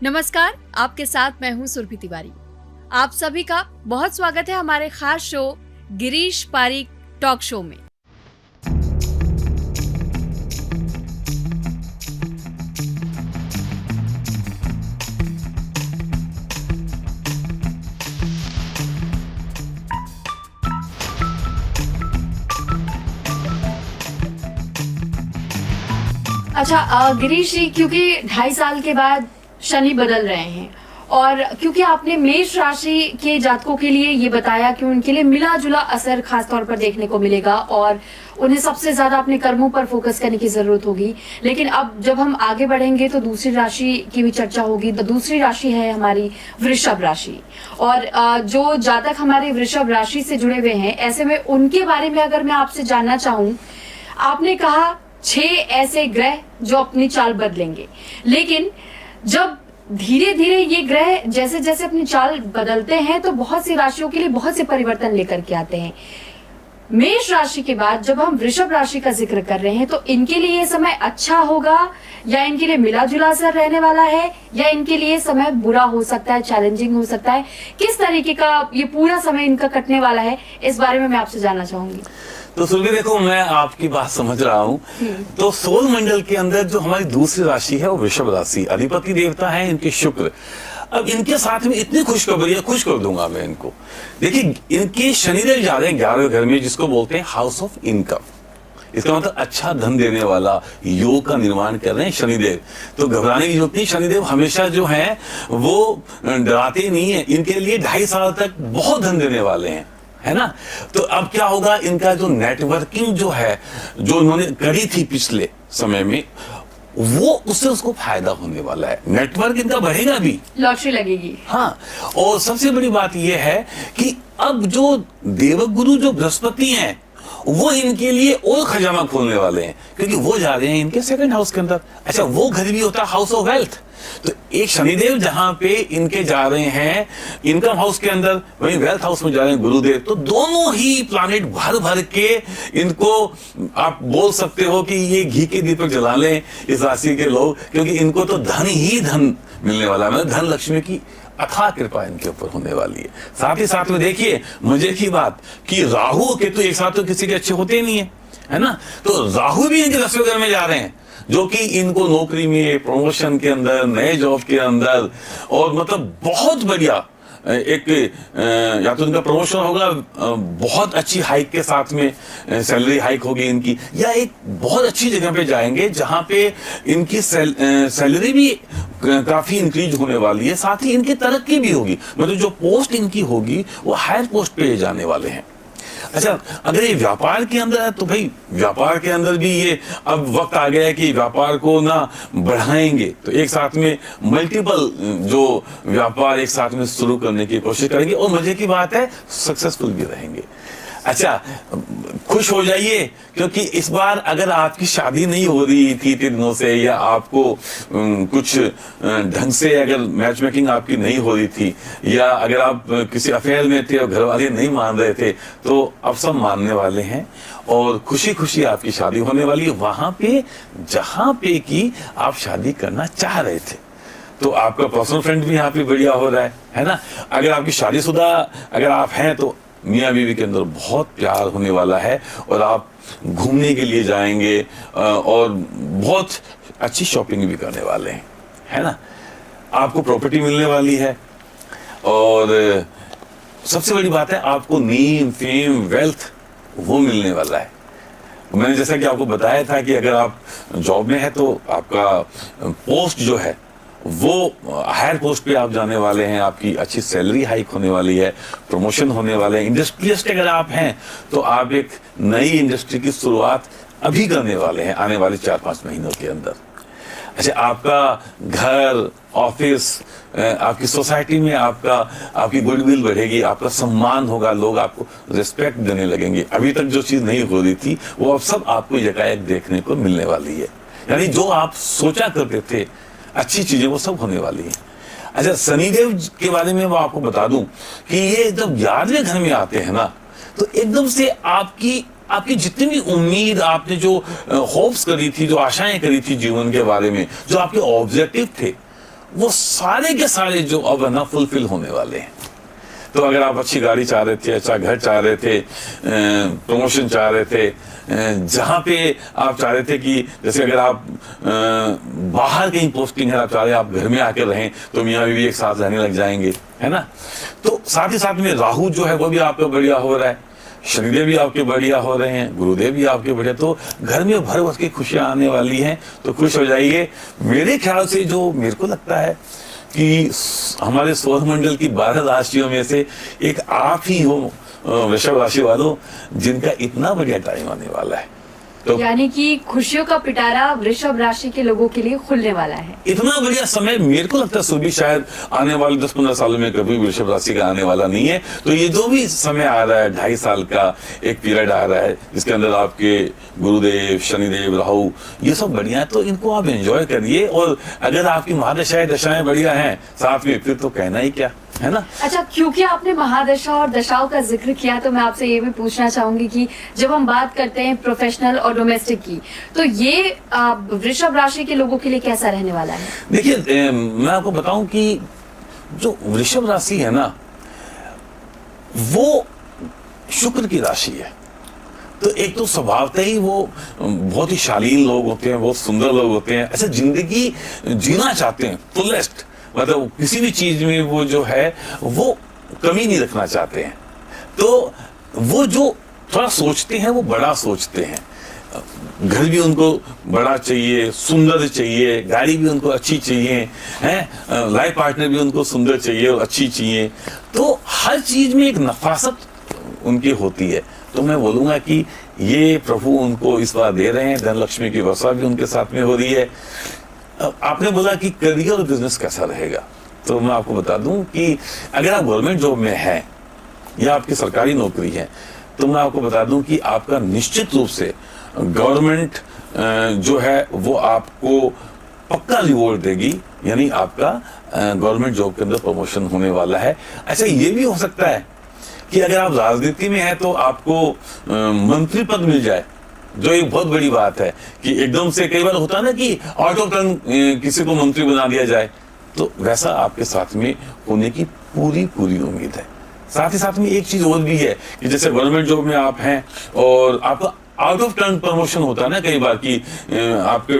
नमस्कार, आपके साथ मैं हूं सुरभि तिवारी। आप सभी का बहुत स्वागत है हमारे खास show Girish Pareek talk show में। अच्छा गिरीश जी, क्योंकि 2.5 साल के बाद शनि बदल रहे हैं और क्योंकि आपने मेष राशि के जातकों के लिए ये बताया कि उनके लिए मिला जुला असर खास तौर पर देखने को मिलेगा और उन्हें सबसे ज्यादा अपने कर्मों पर फोकस करने की जरूरत होगी। लेकिन अब जब हम आगे बढ़ेंगे तो दूसरी राशि की भी चर्चा होगी। तो दूसरी राशि है हमारी वृषभ राशि, और जो जातक हमारे वृषभ राशि से जुड़े हुए हैं, ऐसे में उनके बारे में अगर मैं आपसे जानना चाहूँ, आपने कहा 6 ऐसे ग्रह जो अपनी चाल बदलेंगे, लेकिन जब धीरे धीरे ये ग्रह जैसे जैसे अपनी चाल बदलते हैं तो बहुत सी राशियों के लिए बहुत से परिवर्तन लेकर के आते हैं। मेष राशि के बाद जब हम वृषभ राशि का जिक्र कर रहे हैं तो इनके लिए ये समय अच्छा होगा या इनके लिए मिला जुला असर रहने वाला है, या इनके लिए समय बुरा हो सकता है, चैलेंजिंग हो सकता है? किस तरीके का ये पूरा समय इनका कटने वाला है, इस बारे में मैं आपसे जानना चाहूंगी। तो सुरभि, देखो, मैं आपकी बात समझ रहा हूँ। तो सौर मंडल के अंदर जो हमारी दूसरी राशि है वो वृषभ राशि, अधिपति देवता है इनके शुक्र। अब इनके साथ में इतनी खुशखबरी खुश कर दूंगा मैं इनको। देखिए, इनके शनिदेव जा रहे हैं 11वें घर में, जिसको बोलते हैं हाउस ऑफ इनकम। इसका मतलब अच्छा धन देने वाला योग का निर्माण कर रहे हैं शनिदेव। तो घबराने की जरूरत नहीं, शनिदेव हमेशा जो है वो डराते नहीं है। इनके लिए 2.5 साल तक बहुत धन देने वाले हैं, है ना। तो अब क्या होगा, इनका जो नेटवर्किंग जो है, जो इन्होंने करी थी पिछले समय में, वो उससे उसको फायदा होने वाला है। नेटवर्क इनका बढ़ेगा भी, लॉटरी लगेगी। हाँ, और सबसे बड़ी बात यह है कि अब जो देवगुरु जो बृहस्पति हैं वो इनके लिए और खजाना खोलने वाले हैं, क्योंकि वो जा रहे हैं इनके 2nd हाउस के अंदर। अच्छा, वो घर भी होता है हाउस ऑफ वेल्थ। तो एक शनिदेव जहां पे इनके जा रहे हैं इनकम हाउस के अंदर, वहीं वेल्थ हाउस में जा रहे हैं गुरुदेव। तो दोनों ही प्लानेट भर भर के इनको आप बोल सकते हो कि ये घी के दीपक जला लें इस राशि के लोग, क्योंकि इनको तो धन ही धन मिलने वाला है। मतलब धन लक्ष्मी की अथाह कृपा इनके ऊपर होने वाली है। साथ ही साथ में देखिए मजे की बात कि राहु के तो एक साथ तो किसी के अच्छे होते नहीं है ना। तो राहु भी इनके 10वें घर में जा रहे हैं, जो कि इनको नौकरी में, प्रमोशन के अंदर, नए जॉब के अंदर, और मतलब बहुत बढ़िया एक या तो इनका प्रमोशन होगा, बहुत अच्छी हाइक के साथ में सैलरी हाइक होगी इनकी, या एक बहुत अच्छी जगह पे जाएंगे जहां पे इनकी सैलरी भी काफी इंक्रीज होने वाली है। साथ ही इनकी तरक्की भी होगी, मतलब जो पोस्ट इनकी होगी वो हायर पोस्ट पे जाने वाले हैं। अच्छा, अगर ये व्यापार के अंदर है तो भाई व्यापार के अंदर भी ये अब वक्त आ गया है कि व्यापार को ना बढ़ाएंगे, तो एक साथ में मल्टीपल जो व्यापार एक साथ में शुरू करने की कोशिश करेंगे, और मजे की बात है सक्सेसफुल भी रहेंगे। अच्छा, खुश हो जाइए, क्योंकि इस बार अगर आपकी शादी नहीं हो रही थी इतने दिनों से, या आपको कुछ ढंग से अगर मैच मेकिंग आपकी नहीं हो रही थी, या अगर आप किसी अफेयर में थे और घर वाले नहीं मान रहे थे, तो अब सब मानने वाले हैं और खुशी खुशी आपकी शादी होने वाली है वहां पे जहां पे कि आप शादी करना चाह रहे थे। तो आपका पर्सनल फ्रेंड भी यहाँ पे बढ़िया हो रहा है ना। अगर आपकी शादीशुदा अगर आप हैं तो मियाँ बीवी के अंदर बहुत प्यार होने वाला है, और आप घूमने के लिए जाएंगे और बहुत अच्छी शॉपिंग भी करने वाले हैं, है ना। आपको प्रॉपर्टी मिलने वाली है, और सबसे बड़ी बात है आपको नेम, फेम, वेल्थ वो मिलने वाला है। मैंने जैसा कि आपको बताया था कि अगर आप जॉब में है तो आपका पोस्ट जो है वो हायर पोस्ट पे आप जाने वाले हैं, आपकी अच्छी सैलरी हाइक होने वाली है, प्रमोशन होने वाले हैं। इंडस्ट्रियलिस्ट अगर आप हैं तो आप एक नई इंडस्ट्री की शुरुआत अभी करने वाले हैं आने वाले 4-5 महीनों के अंदर। अच्छा, आपका घर, ऑफिस, आपकी सोसाइटी में आपकी गुडविल बढ़ेगी, आपका सम्मान होगा, लोग आपको रिस्पेक्ट देने लगेंगे। अभी तक जो चीज नहीं हो रही थी वो अब सब आपको एकाएक देखने को मिलने वाली है। यानी जो आप सोचा करते थे अच्छी चीजें वो सब होने वाली है। अच्छा, शनिदेव के बारे में मैं आपको बता दूं कि ये जब 11वें घर में आते हैं ना, तो एकदम से आपकी जितनी भी उम्मीद, आपने जो होप्स करी थी, जो आशाएं करी थी जीवन के बारे में, जो आपके ऑब्जेक्टिव थे, वो सारे के सारे जो अब है ना फुलफिल होने वाले हैं। तो अगर आप अच्छी गाड़ी चाह रहे थे, अच्छा घर चाह रहे थे, प्रमोशन चाह रहे थे, जहां पे आप चाह रहे थे कि जैसे अगर आप बाहर कहीं पोस्टिंग है, आप चाह रहे हैं आप घर में आके रहें, तो मियाँ बीवी एक साथ रहने लग जाएंगे, है ना। तो साथ ही साथ में राहु जो है वो भी आपका बढ़िया हो रहा है, शनिदेव भी आपके बढ़िया हो रहे हैं, गुरुदेव भी आपके बढ़िया, तो घर में भर भर के खुशियां आने वाली हैं। तो खुश हो जाइए। मेरे ख्याल से जो मेरे को लगता है कि हमारे सौर मंडल की 12 राशियों में से एक आप ही हो वृषभ राशि वालों, जिनका इतना बढ़िया टाइम आने वाला है। तो यानी कि खुशियों का पिटारा वृषभ राशि के लोगों के लिए खुलने वाला है। इतना बढ़िया समय मेरे को लगता है सुबह शायद आने वाले 10-15 सालों में कभी वृषभ राशि का आने वाला नहीं है। तो ये जो भी समय आ रहा है, 2.5 साल का एक पीरियड आ रहा है, जिसके अंदर आपके गुरुदेव, शनिदेव, राहु, ये सब बढ़िया है, तो इनको आप एंजॉय करिए। और अगर आपकी महादशाएं दशाएं बढ़िया हैं साथ में, फिर तो कहना ही क्या, है ना। अच्छा, क्योंकि आपने महादशा और दशाओं का जिक्र किया, तो मैं आपसे ये भी पूछना चाहूंगी कि जब हम बात करते हैं प्रोफेशनल और डोमेस्टिक की, तो ये वृषभ राशि के लोगों के लिए कैसा रहने वाला है? देखिए, मैं आपको बताऊं कि जो वृषभ राशि है ना, वो शुक्र की राशि है। तो एक तो स्वभावतः ही वो बहुत ही शालीन लोग होते हैं, बहुत सुंदर लोग होते हैं, ऐसे जिंदगी जीना चाहते हैं फुलेस्ट, मतलब किसी भी चीज में वो जो है वो कमी नहीं रखना चाहते हैं। तो वो जो थोड़ा सोचते हैं वो बड़ा सोचते हैं। घर भी उनको बड़ा चाहिए, सुंदर चाहिए, गाड़ी भी उनको अच्छी चाहिए, है लाइफ पार्टनर भी उनको सुंदर चाहिए और अच्छी चाहिए। तो हर चीज में एक नफासत उनकी होती है। तो मैं बोलूंगा कि ये प्रभु उनको इस बार दे रहे हैं, धनलक्ष्मी की वर्षा भी उनके साथ में हो रही है। आपने बोला कि करियर और बिजनेस कैसा रहेगा, तो मैं आपको बता दूं कि अगर आप गवर्नमेंट जॉब में हैं या आपकी सरकारी नौकरी है, तो मैं आपको बता दूं कि आपका निश्चित रूप से गवर्नमेंट जो है वो आपको पक्का रिवॉर्ड देगी, यानी आपका गवर्नमेंट जॉब के अंदर प्रमोशन होने वाला है। अच्छा, ये भी हो सकता है कि अगर आप राजनीति में हैं तो आपको मंत्री पद मिल जाए, जो एक बहुत बड़ी बात है कि एकदम से कई बार होता है ना कि आउट ऑफ टर्न किसी को मंत्री बना दिया जाए, तो वैसा आपके साथ में होने की पूरी उम्मीद है। साथ ही साथ में एक चीज और भी है कि जैसे गवर्नमेंट जॉब में आप हैं और आपका आउट ऑफ टर्न प्रमोशन होता है ना कई बार कि आपके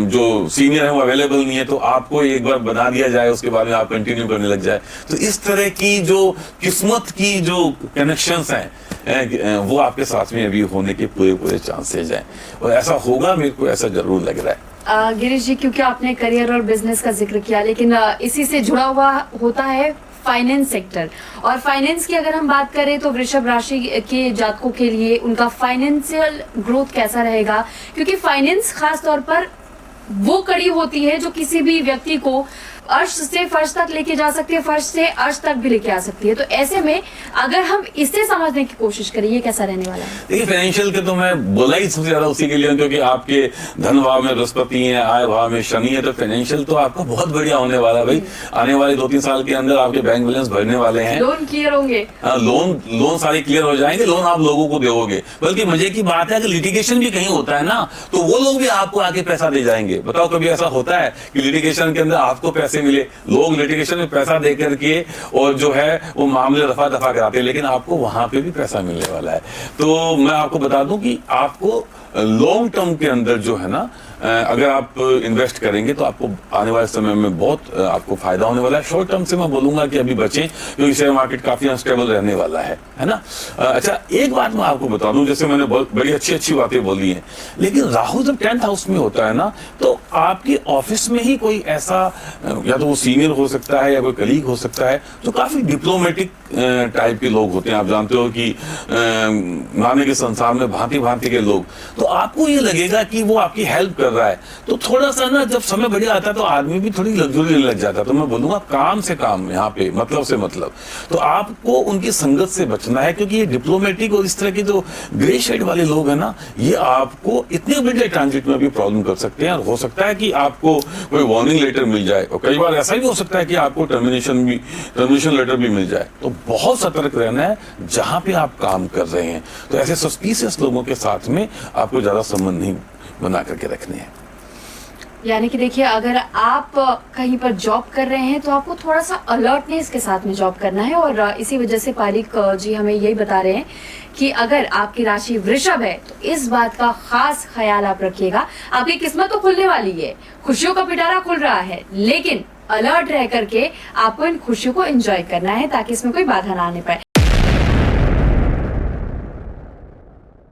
जो सीनियर है वो अवेलेबल नहीं है, तो आपको एक बार बना दिया जाए, उसके बाद में आप कंटिन्यू करने लग जाए। तो इस तरह की जो किस्मत की जो कनेक्शंस हैं वो आपके साथ में अभी होने के पूरे चांसेस हैं, और ऐसा होगा, मेरे को ऐसा जरूर लग रहा है। गिरीश जी, क्योंकि आपने करियर और बिजनेस का जिक्र किया, लेकिन इसी से जुड़ा हुआ होता है फाइनेंस सेक्टर। और फाइनेंस की अगर हम बात करें तो वृषभ राशि के जातकों के लिए उनका फाइनेंशियल ग्रोथ कैसा रहेगा? क्योंकि फाइनेंस खास तौर पर वो कड़ी होती है जो किसी भी व्यक्ति को अर्श से फर्श तक लेके जा सकती है, फर्श से अर्श तक भी लेके आ सकती है। तो ऐसे में अगर हम इसे समझने की कोशिश करें, ये कैसा रहने वाला है? देखिए, फाइनेंशियल के तो मैं बोला ही सबसे ज्यादा उसी के लिए, क्योंकि आपके धन भाव में बृहस्पति है, आय भाव में शनि है, तो फाइनेंशियल तो आपका बहुत बढ़िया होने वाला है भाई। आने वाले 2-3 साल के अंदर आपके बैंक बैलेंस भरने वाले हैं, लोन क्लियर होंगे, लोन सारे क्लियर हो जाएंगे, लोन आप लोगों को दोगे। बल्कि मजे की बात है कि लिटिगेशन भी कहीं होता है ना, तो वो लोग भी आपको आके पैसा दे जाएंगे। बताओ, कभी ऐसा होता है कि लिटिगेशन के अंदर आपको पैसे मिले? लोग लिटिगेशन में पैसा दे करके और जो है वो मामले रफा दफा कराते हैं, लेकिन आपको वहां पे भी पैसा मिलने वाला है। तो मैं आपको बता दूं कि आपको लॉन्ग टर्म के अंदर जो है ना, अगर आप इन्वेस्ट करेंगे तो आपको आने वाले समय में बहुत आपको फायदा होने वाला है। शॉर्ट टर्म से मैं बोलूंगा कि अभी बचें, क्योंकि शेयर मार्केट काफी अनस्टेबल रहने वाला है ना। अच्छा, एक बात मैं आपको बता दूं, जैसे मैंने बहुत बड़ी अच्छी बातें बोली हैं, लेकिन राहु जब 10th हाउस में होता है ना, तो आपके ऑफिस में ही कोई ऐसा, या तो वो सीनियर हो सकता है या कोई कलीग हो सकता है, जो काफी डिप्लोमेटिक टाइप के लोग होते हैं। आप जानते हो कि माने के संसार में भांति के लोग, तो आपको ये लगेगा कि वो आपकी हेल्प कर रहा है। तो थोड़ा सा ना, जब समय बढ़िया आता है तो आदमी भी थोड़ी लग्जरी लग जाता है। तो मैं बोलूंगा काम से काम, यहाँ पे मतलब से मतलब, तो आपको उनकी संगत से बचना है, क्योंकि ये डिप्लोमेटिक और इस तरह के जो ग्रे शेड वाले लोग हैं ना, ये आपको इतने बड़े ट्रांजिट में भी प्रॉब्लम कर सकते हैं। और हो सकता है कि आपको कोई वार्निंग लेटर मिल जाए, और कई बार ऐसा भी हो सकता है कि आपको टर्मिनेशन लेटर भी मिल जाए। तो बहुत सतर्क रहना है जहां पे आप काम कर रहे हैं। तो ऐसे सस्पिशियस लोगों के साथ में आपको ज्यादा संबंध नहीं बना करके रखने हैं। यानी कि देखिए, अगर आप कहीं पर जॉब कर रहे हैं तो आपको थोड़ा सा अलर्टनेस के साथ में जॉब करना है। और इसी वजह से पारिक जी हमें यही बता रहे हैं कि अगर आपकी राशि वृषभ है तो इस बात का खास ख्याल आप रखिएगा। आपकी किस्मत तो खुलने वाली है, खुशियों का पिटारा खुल रहा है, लेकिन अलर्ट रह करके आपको इन खुशियों को एंजॉय करना है ताकि इसमें कोई बाधा ना आने पाए।